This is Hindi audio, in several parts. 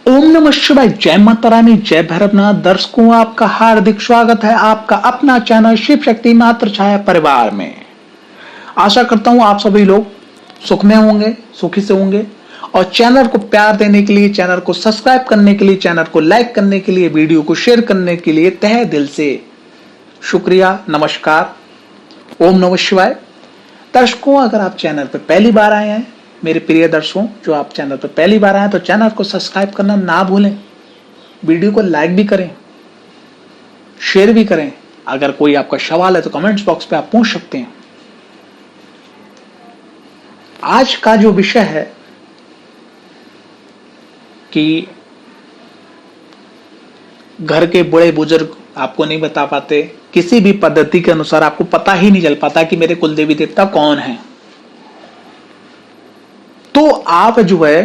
ओम नमः शिवाय। जय माता रानी, जय भैरवनाथ। दर्शकों, आपका हार्दिक स्वागत है आपका अपना चैनल शिव शक्ति मात्र छाया परिवार में। आशा करता हूं आप सभी लोग सुख में होंगे, सुखी से होंगे। और चैनल को प्यार देने के लिए, चैनल को सब्सक्राइब करने के लिए, चैनल को लाइक करने के लिए, वीडियो को शेयर करने के लिए तहे दिल से शुक्रिया, नमस्कार, ओम नमः शिवाय। दर्शकों, अगर आप चैनल पर पहली बार आए हैं, मेरे प्रिय दर्शकों जो आप चैनल पर पहली बार आए तो चैनल को सब्सक्राइब करना ना भूलें, वीडियो को लाइक भी करें, शेयर भी करें। अगर कोई आपका सवाल है तो कमेंट्स बॉक्स पे आप पूछ सकते हैं। आज का जो विषय है कि घर के बड़े बुजुर्ग आपको नहीं बता पाते, किसी भी पद्धति के अनुसार आपको पता ही नहीं चल पाता कि मेरे कुल देवी देवता कौन है। तो आप जो है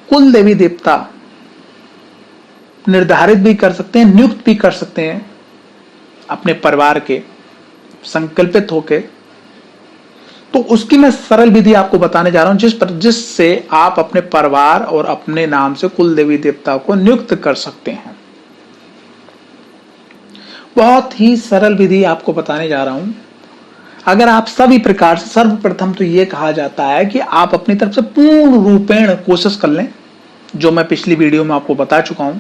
कुल देवी देवता निर्धारित भी कर सकते हैं, नियुक्त भी कर सकते हैं अपने परिवार के संकल्पित होके। तो उसकी मैं सरल विधि आपको बताने जा रहा हूं जिससे आप अपने परिवार और अपने नाम से कुल देवी देवता को नियुक्त कर सकते हैं। बहुत ही सरल विधि आपको बताने जा रहा हूं। अगर आप सभी प्रकार से, सर्वप्रथम तो यह कहा जाता है कि आप अपनी तरफ से पूर्ण रूपेण कोशिश कर लें, जो मैं पिछली वीडियो में आपको बता चुका हूं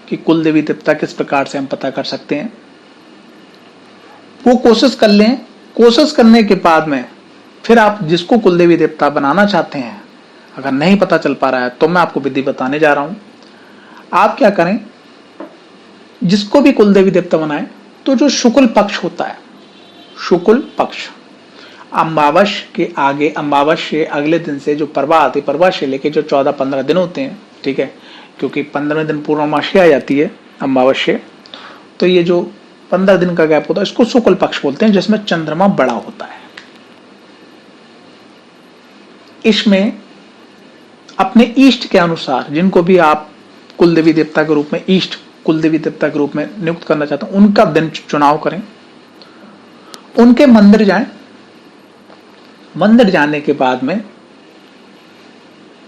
कि कुल देवी देवता किस प्रकार से हम पता कर सकते हैं। वो कोशिश कर लें। कोशिश करने के बाद में फिर आप जिसको कुल देवी देवता बनाना चाहते हैं, अगर नहीं पता चल पा रहा है तो मैं आपको विधि बताने जा रहा हूं। आप क्या करें, जिसको भी कुल देवी देवता बनाए तो जो शुक्ल पक्ष होता है, शुक्ल पक्ष, अमावस के आगे, अमावस से अगले दिन से जो पर्वा आती है, पर्वा से लेके जो 14-15 दिन होते हैं, ठीक है, क्योंकि 15वें दिन पूर्णमासी आ जाती है अमावस से, तो ये जो 15 दिन का गैप होता है इसको शुक्ल पक्ष बोलते हैं, जिसमें चंद्रमा बड़ा होता है। इसमें अपने इष्ट के अनुसार, जिनको भी आप कुल देवी देवता के रूप में, इष्ट कुल देवी देवता के रूप में नियुक्त करना चाहते हैं, उनका दिन चुनाव करें, उनके मंदिर जाएं। मंदिर जाने के बाद में,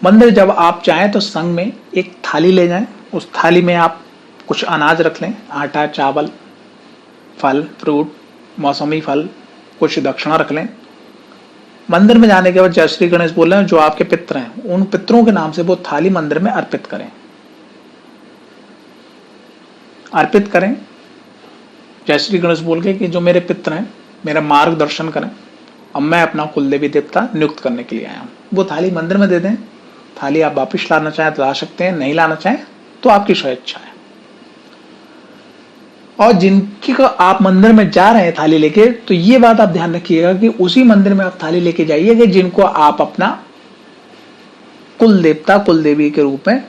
मंदिर जब आप चाहें तो संग में एक थाली ले जाएं। उस थाली में आप कुछ अनाज रख लें, आटा, चावल, फल, फ्रूट, मौसमी फल, कुछ दक्षिणा रख लें। मंदिर में जाने के बाद जय श्री गणेश बोल रहे हैं, जो आपके पितर हैं, उन पितरों के नाम से वो थाली मंदिर में अर्पित करें। अर्पित करें जय श्री गणेश बोल के कि जो मेरे पितर हैं मेरा मार्गदर्शन करें, अब मैं अपना कुल देवी देवता नियुक्त करने के लिए आया हूं। वो थाली मंदिर में दे दें। थाली आप वापिस लाना चाहें तो ला सकते हैं, नहीं लाना चाहें तो आपकी स्वेच्छा है। और जिनकी को आप मंदिर में जा रहे हैं थाली लेके, तो ये बात आप ध्यान रखिएगा कि उसी मंदिर में आप थाली लेके जाइएगा जिनको आप अपना कुल देवता, कुल देवी के रूप में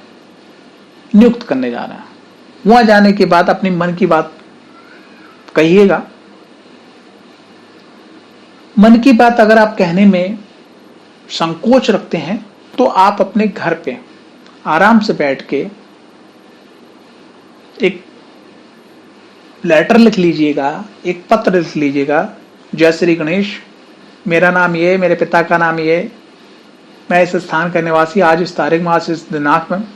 नियुक्त करने जा रहे हैं। वहां जाने के बाद अपनी मन की बात कहिएगा। मन की बात अगर आप कहने में संकोच रखते हैं तो आप अपने घर पे आराम से बैठ के एक लेटर लिख लीजिएगा, एक पत्र लिख लीजिएगा। जय श्री गणेश, मेरा नाम ये, मेरे पिता का नाम ये, मैं इस स्थान का निवासी, आज इस तारीख में, आज इस दिनांक में।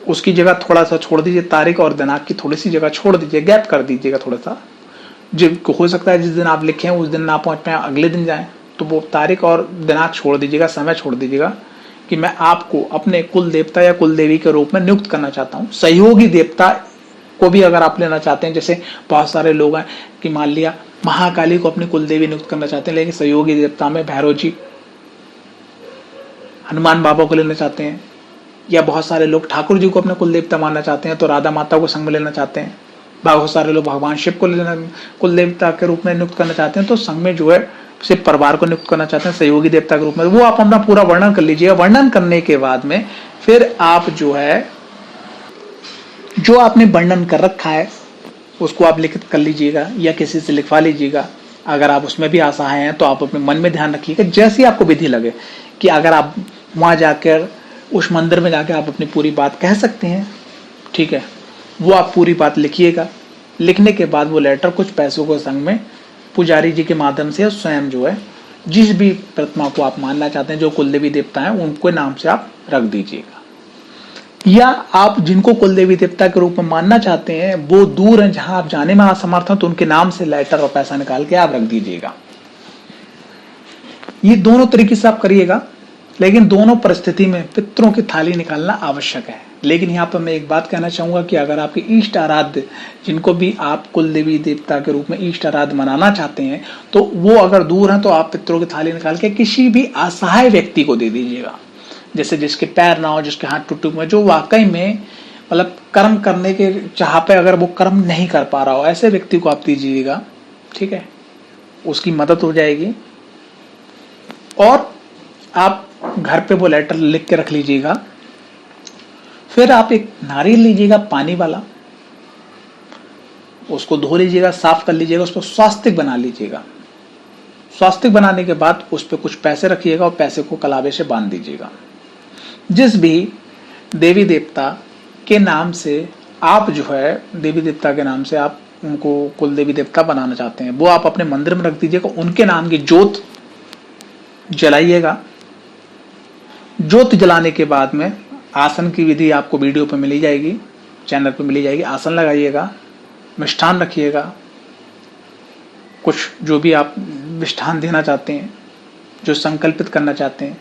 उसकी जगह थोड़ा सा छोड़ दीजिए, तारीख और दिनांक की थोड़ी सी जगह छोड़ दीजिए, गैप कर दीजिएगा थोड़ा सा। जो हो सकता है जिस दिन आप लिखे हैं उस दिन ना पहुंच पाए, अगले दिन जाएं, तो वो तारीख और दिनांक छोड़ दीजिएगा, समय छोड़ दीजिएगा कि मैं आपको अपने कुल देवता या कुल देवी के रूप में नियुक्त करना चाहता हूं। सहयोगी देवता को भी अगर आप लेना चाहते हैं, जैसे बहुत सारे लोग हैं कि मान लिया महाकाली को अपनी कुल देवी नियुक्त करना चाहते हैं, लेकिन सहयोगी देवता में भैरव जी, हनुमान बाबा को लेना चाहते हैं, या बहुत सारे लोग ठाकुर जी को अपने कुल देवता मानना चाहते हैं तो राधा माता को संग में लेना चाहते हैं। बहुत सारे लोग भगवान शिव को लेना, कुल देवता के रूप में नियुक्त करना चाहते हैं तो संग में जो है सिर्फ परिवार को नियुक्त करना चाहते हैं सहयोगी देवता के रूप में। वो आप अपना पूरा वर्णन कर लीजिएगा। वर्णन करने के बाद में फिर आप जो है, जो आपने वर्णन कर रखा है उसको आप लिखित कर लीजिएगा या किसी से लिखवा लीजिएगा। अगर आप उसमें भी असहाय हैं तो आप अपने मन में ध्यान रखिएगा, जैसी आपको विधि लगे कि अगर आप वहां जाकर उस मंदिर में जाकर आप अपनी पूरी बात कह सकते हैं, ठीक है, वो आप पूरी बात लिखिएगा। लिखने के बाद वो लेटर कुछ पैसों को संग में पुजारी जी के माध्यम से स्वयं जो है जिस भी प्रतिमा को आप मानना चाहते हैं, जो कुलदेवी देवता है, उनके नाम से आप रख दीजिएगा। या आप जिनको कुल देवी देवता के रूप में मानना चाहते हैं वो दूर हैं, जहां आप जाने में असमर्थ हैं, तो उनके नाम से लेटर और पैसा निकाल के आप रख दीजिएगा। ये दोनों तरीके से आप करिएगा, लेकिन दोनों परिस्थिति में पितरों की थाली निकालना आवश्यक है। लेकिन यहाँ पर मैं एक बात कहना चाहूंगा कि अगर आपके इष्ट आराध्य, जिनको भी आप कुल देवी देवता के रूप में इष्ट आराध्य मनाना चाहते हैं, तो वो अगर दूर हैं तो आप पितरों की थाली निकाल के किसी भी असहाय व्यक्ति को दे दीजिएगा। जैसे जिसके पैर ना हो, जिसके हाथ टूटे हुए, जो वाकई में मतलब कर्म करने के चाह पे अगर वो कर्म नहीं कर पा रहा हो, ऐसे व्यक्ति को आप दीजिएगा। ठीक है, उसकी मदद हो जाएगी। और आप घर पे वो लेटर लिख के रख लीजिएगा। फिर आप एक नारियल लीजिएगा पानी वाला, उसको धो लीजिएगा, साफ कर लीजिएगा, उसको स्वास्तिक बना लीजिएगा। स्वास्तिक बनाने के बाद उस पर कुछ पैसे रखिएगा और पैसे को कलावे से बांध दीजिएगा। जिस भी देवी देवता के नाम से आप जो है, देवी देवता के नाम से आप उनको कुल देवी देवता बनाना चाहते हैं, वो आप अपने मंदिर में रख दीजिएगा। उनके नाम की ज्योत जलाइएगा। ज्योत जलाने के बाद में आसन की विधि आपको वीडियो पे मिली जाएगी, चैनल पे मिली जाएगी। आसन लगाइएगा, मिष्ठान रखिएगा, कुछ जो भी आप मिष्ठान देना चाहते हैं, जो संकल्पित करना चाहते हैं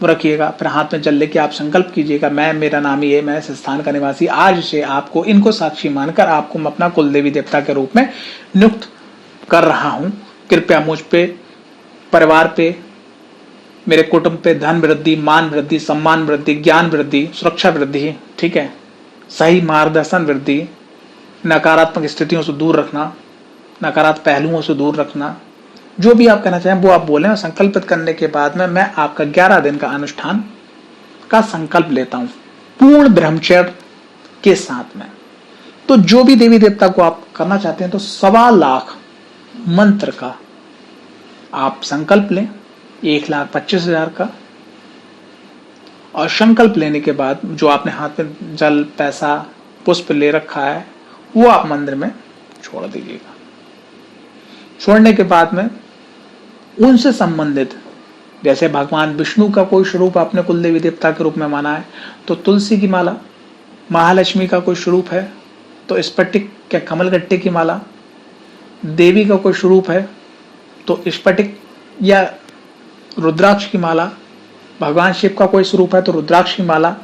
वो रखिएगा। फिर हाथ में जल लेके आप संकल्प कीजिएगा, मैं, मेरा नाम ये, मैं इस स्थान का निवासी, आज से आपको इनको साक्षी मानकर आपको मैं अपना कुल देवी देवता के रूप में नियुक्त कर रहा हूं। कृपया मुझ पे, परिवार पे, मेरे कुटुंब पे धन वृद्धि, मान वृद्धि, सम्मान वृद्धि, ज्ञान वृद्धि, सुरक्षा वृद्धि, ठीक है, सही मार्गदर्शन वृद्धि, नकारात्मक स्थितियों से दूर रखना, नकारात्मक पहलुओं से दूर रखना, जो भी आप कहना चाहें वो आप बोलें। संकल्पित करने के बाद में मैं आपका 11 दिन का अनुष्ठान का संकल्प लेता हूं, पूर्ण ब्रह्मचर्य के साथ में। तो जो भी देवी देवता को आप करना चाहते हैं, तो 1.25 लाख मंत्र का आप संकल्प लें, 1,25,000 का। और संकल्प लेने के बाद जो आपने हाथ में जल, पैसा, पुष्प ले रखा है, वो आप मंदिर में छोड़ दीजिएगा। छोड़ने के बाद में उनसे संबंधित, जैसे भगवान विष्णु का कोई स्वरूप आपने कुल देवी देवता के रूप में माना है, तो तुलसी की माला, महालक्ष्मी का कोई स्वरूप है तो स्फटिक या कमलगट्टे की माला, देवी का कोई स्वरूप है तो स्फटिक या रुद्राक्ष की माला, भगवान शिव का कोई स्वरूप है तो रुद्राक्ष की माला,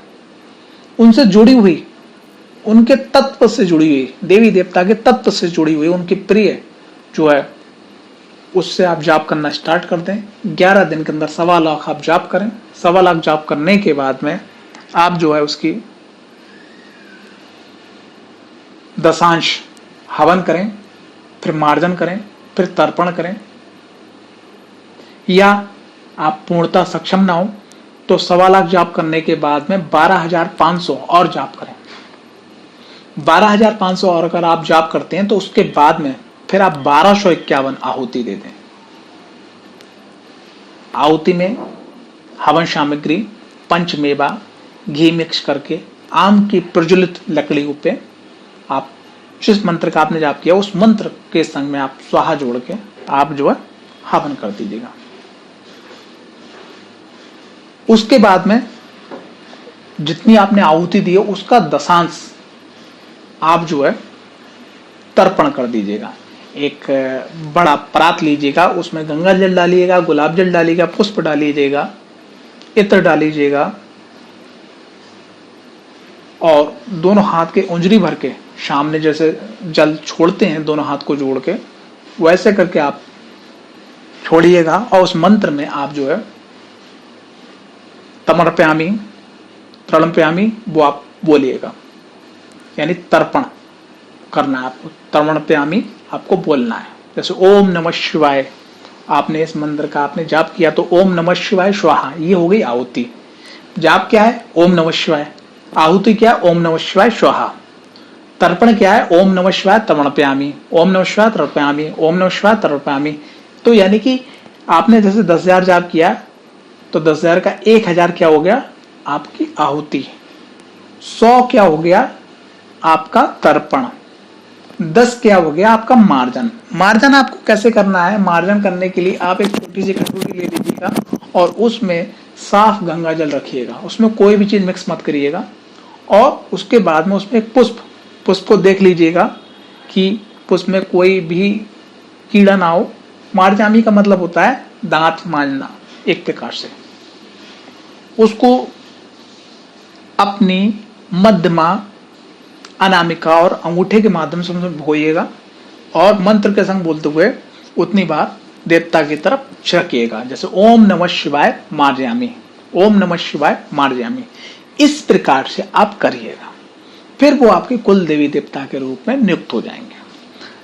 उनसे जुड़ी हुई, उनके तत्व से जुड़ी हुई, देवी देवता के तत्व से जुड़ी हुई, उनकी प्रिय जो है उससे आप जाप करना स्टार्ट कर दें। 11 दिन के अंदर 1.25 लाख आप जाप करें। 1.25 लाख जाप करने के बाद में आप जो है उसकी दशांश हवन करें, फिर मार्जन करें, फिर तर्पण करें। या आप पूर्णतः सक्षम ना हो तो 1.25 लाख जाप करने के बाद में 12,500 और जाप करें। 12,500 और अगर आप जाप करते हैं तो उसके बाद में फिर आप 1251 आहुति दे दें। आहुति में हवन सामग्री, पंचमेवा, घी मिक्स करके आम की प्रज्वलित लकड़ियों पे आप जिस मंत्र का आपने जाप किया उस मंत्र के संग में आप स्वाहा जोड़ के आप जो है हवन कर दीजिएगा। उसके बाद में जितनी आपने आहुति दी है उसका दशांश आप जो है तर्पण कर दीजिएगा। एक बड़ा परात लीजिएगा, उसमें गंगा जल डालिएगा, गुलाब जल डालिएगा, पुष्प डालिएगा, इत्र डालिएगा और दोनों हाथ के उंजली भर के सामने जैसे जल छोड़ते हैं दोनों हाथ को जोड़ के, वैसे करके आप छोड़िएगा। और उस मंत्र में आप जो है तमर्पयामि, तर्पयामि वो आप बोलिएगा, यानी तर्पण करना है आपको। तर्पयामि आपको बोलना है। जैसे ओम नमः शिवाय, आपने इस मंत्र का आपने जाप किया तो ओम नमः शिवाय स्वाहा, ये हो गई आहुति। जाप क्या है? ओम नमः शिवाय। आहुति क्या है? ओम नमः शिवाय स्वाहा। तर्पण क्या है? ओम नमः शिवाय तर्पयामि, ओम नमः शिवाय तर्पयामि, ओम नमः शिवाय तर्पयामि। तो यानी कि आपने जैसे 10,000 जाप किया तो 10,000 का 1,000 क्या हो गया? आपकी आहुति। 100 क्या हो गया? आपका तर्पण। 10 क्या हो गया? आपका मार्जन। मार्जन आपको कैसे करना है? मार्जन करने के लिए आप एक छोटी सी कटोरी ले लीजिएगा और उसमें साफ गंगा जल रखिएगा, उसमें कोई भी चीज मिक्स मत करिएगा। और उसके बाद में उसमें एक पुष्प को देख लीजिएगा कि पुष्प में कोई भी कीड़ा ना हो। मार्जामी का मतलब होता है दांत मांजना एक प्रकार से। उसको अपनी मध्यमा, अनामिका और अंगूठे के माध्यम से उसमें भिगोइएगा और मंत्र के संग बोलते हुए उतनी बार देवता की तरफ छिड़किएगा, जैसे ओम नमः शिवाय मार्जयामी, ओम नमः शिवाय मार्जयामी। इस प्रकार से आप करिएगा, फिर वो आपके कुल देवी देवता के रूप में नियुक्त हो जाएंगे।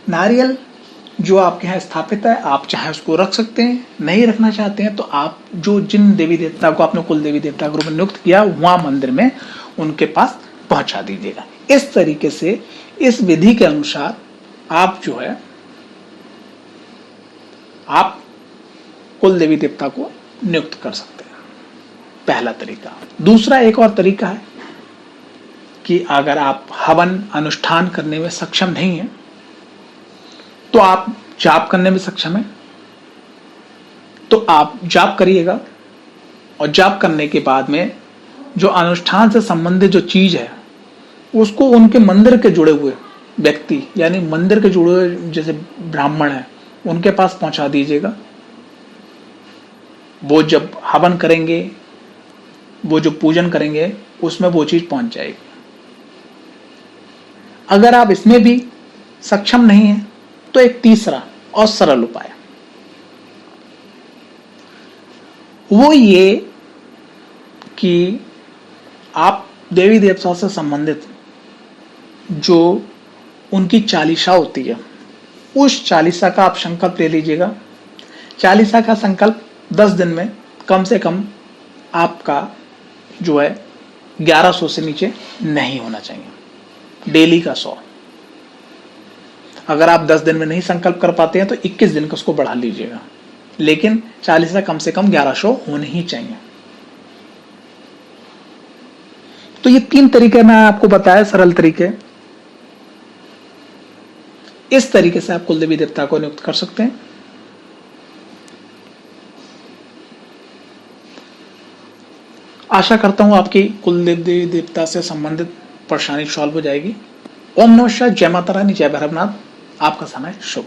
नारियल जो आपके यहाँ स्थापित है, आप चाहे उसको रख सकते हैं, नहीं रखना चाहते हैं तो आप जो जिन देवी देवता को आपने कुल देवी देवता के रूप में नियुक्त किया वहां मंदिर में उनके पास पहुंचा दीजिएगा। इस तरीके से इस विधि के अनुसार आप जो है आप कुल देवी देवता को नियुक्त कर सकते हैं, पहला तरीका। दूसरा एक और तरीका है कि अगर आप हवन अनुष्ठान करने में सक्षम नहीं है तो आप जाप करने में सक्षम है तो आप जाप करिएगा, और जाप करने के बाद में जो अनुष्ठान से संबंधित जो चीज है उसको उनके मंदिर के जुड़े हुए व्यक्ति, यानी मंदिर के जुड़े हुए जैसे ब्राह्मण है, उनके पास पहुंचा दीजिएगा। वो जब हवन करेंगे, वो जो पूजन करेंगे, उसमें वो चीज पहुंच जाएगी। अगर आप इसमें भी सक्षम नहीं है तो एक तीसरा और सरल उपाय वो ये कि आप देवी देवताओं से संबंधित जो उनकी चालीसा होती है, उस चालीसा का आप संकल्प ले लीजिएगा। चालीसा का संकल्प 10 दिन में कम से कम आपका जो है 1100 से नीचे नहीं होना चाहिए, डेली का 100। अगर आप 10 दिन में नहीं संकल्प कर पाते हैं तो 21 दिन का उसको बढ़ा लीजिएगा, लेकिन चालीसा कम से कम 1100 होने ही चाहिए। तो ये 3 तरीके मैं आपको बताया, सरल तरीके। इस तरीके से आप कुल देवी देवता को नियुक्त कर सकते हैं। आशा करता हूं आपकी कुल देवी देवता से संबंधित परेशानी सॉल्व हो जाएगी। ओम नमः शिवाय, जय माता रानी, जय भैरवनाथ। आपका समय शुभ।